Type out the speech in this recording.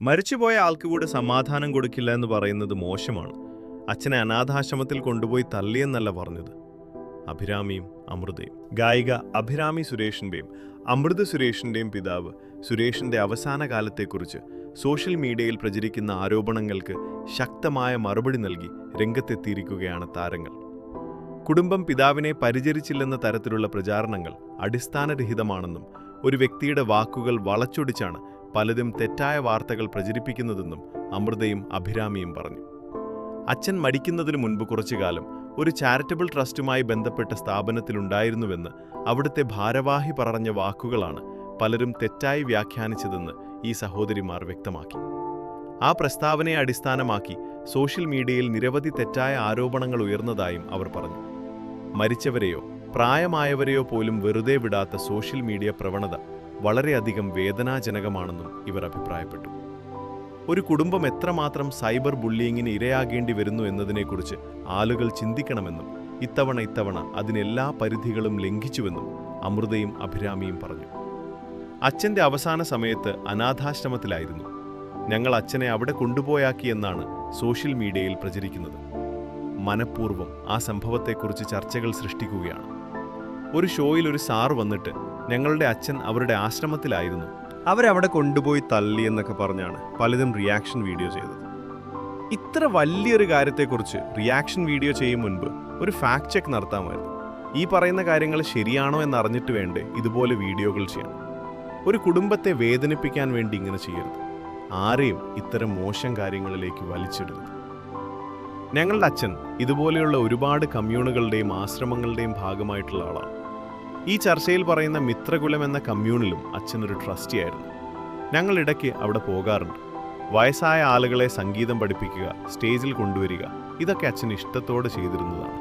മരിച്ചുപോയ ആൾക്ക് കൂടെ സമാധാനം കൊടുക്കില്ല എന്ന് പറയുന്നത് മോശമാണ്. അച്ഛനെ അനാഥാശ്രമത്തിൽ കൊണ്ടുപോയി തള്ളിയെന്നല്ല പറഞ്ഞത്. അഭിരാമിയും അമൃതയും. ഗായിക അഭിരാമി സുരേഷിന്റെയും അമൃത സുരേഷിന്റെയും പിതാവ് സുരേഷിന്റെ അവസാന കാലത്തെക്കുറിച്ച് സോഷ്യൽ മീഡിയയിൽ പ്രചരിക്കുന്ന ആരോപണങ്ങൾക്ക് ശക്തമായ മറുപടി നൽകി രംഗത്തെത്തിയിരിക്കുകയാണ് താരങ്ങൾ. കുടുംബം പിതാവിനെ പരിചരിച്ചില്ലെന്ന തരത്തിലുള്ള പ്രചാരണങ്ങൾ അടിസ്ഥാനരഹിതമാണെന്നും ഒരു വ്യക്തിയുടെ വാക്കുകൾ വളച്ചൊടിച്ചാണ് പലരും തെറ്റായ വാർത്തകൾ പ്രചരിപ്പിക്കുന്നതെന്നും അമൃതയും അഭിരാമിയും പറഞ്ഞു. അച്ഛൻ മരിക്കുന്നതിനു മുൻപ് കുറച്ചുകാലം ഒരു ചാരിറ്റബിൾ ട്രസ്റ്റുമായി ബന്ധപ്പെട്ട സ്ഥാപനത്തിലുണ്ടായിരുന്നുവെന്ന് അവിടുത്തെ ഭാരവാഹി പറഞ്ഞ വാക്കുകളാണ് പലരും തെറ്റായി വ്യാഖ്യാനിച്ചതെന്ന് ഈ സഹോദരിമാർ വ്യക്തമാക്കി. ആ പ്രസ്താവനയെ അടിസ്ഥാനമാക്കി സോഷ്യൽ മീഡിയയിൽ നിരവധി തെറ്റായ ആരോപണങ്ങൾ ഉയർന്നതായും അവർ പറഞ്ഞു. മരിച്ചവരെയോ പ്രായമായവരെയോ പോലും വെറുതെ വിടാത്ത സോഷ്യൽ മീഡിയ പ്രവണത വളരെയധികം വേദനാജനകമാണെന്നും ഇവർ അഭിപ്രായപ്പെട്ടു. ഒരു കുടുംബം എത്രമാത്രം സൈബർ ബുള്ളിയിങ്ങിന് ഇരയാകേണ്ടി വരുന്നു എന്നതിനെക്കുറിച്ച് ആളുകൾ ചിന്തിക്കണമെന്നും ഇത്തവണ അതിനെല്ലാ പരിധികളും ലംഘിച്ചുവെന്നും അമൃതയും അഭിരാമിയും പറഞ്ഞു. അച്ഛൻ്റെ അവസാന സമയത്ത് അനാഥാശ്രമത്തിലായിരുന്നു. ഞങ്ങൾ അച്ഛനെ അവിടെ കൊണ്ടുപോയാക്കിയെന്നാണ് സോഷ്യൽ മീഡിയയിൽ പ്രചരിക്കുന്നത്. മനഃപൂർവ്വം ആ സംഭവത്തെക്കുറിച്ച് ചർച്ചകൾ സൃഷ്ടിക്കുകയാണ്. ഒരു ഷോയിൽ ഒരു സാർ വന്നിട്ട് ഞങ്ങളുടെ അച്ഛൻ അവരുടെ ആശ്രമത്തിലായിരുന്നു, അവരവിടെ കൊണ്ടുപോയി തള്ളി എന്നൊക്കെ പറഞ്ഞാണ് പലരും റിയാക്ഷൻ വീഡിയോ ചെയ്തത്. ഇത്ര വലിയൊരു കാര്യത്തെക്കുറിച്ച് റിയാക്ഷൻ വീഡിയോ ചെയ്യും മുൻപ് ഒരു ഫാക്ട് ചെക്ക് നടത്താമായിരുന്നു. ഈ പറയുന്ന കാര്യങ്ങൾ ശരിയാണോ എന്നറിഞ്ഞിട്ട് വേണ്ടേ ഇതുപോലെ വീഡിയോകൾ ചെയ്യാൻ. ഒരു കുടുംബത്തെ വേദനിപ്പിക്കാൻ വേണ്ടി ഇങ്ങനെ ചെയ്യരുത്. ആരെയും ഇത്തരം മോശം കാര്യങ്ങളിലേക്ക് വലിച്ചിടരുത്. ഞങ്ങളുടെ അച്ഛൻ ഇതുപോലെയുള്ള ഒരുപാട് കമ്മ്യൂണുകളുടെയും ആശ്രമങ്ങളുടെയും ഭാഗമായിട്ടുള്ള ആളാണ്. ഈ ചർച്ചയിൽ പറയുന്ന മിത്രകുലം എന്ന കമ്മ്യൂണിലും അച്ഛനൊരു ട്രസ്റ്റിയായിരുന്നു. ഞങ്ങൾ ഇടയ്ക്ക് അവിടെ പോകാറുണ്ട്. വയസ്സായ ആളുകളെ സംഗീതം പഠിപ്പിക്കുക, സ്റ്റേജിൽ കൊണ്ടുവരിക, ഇതൊക്കെ അച്ഛൻ ഇഷ്ടത്തോടെ ചെയ്തിരുന്നതാണ്.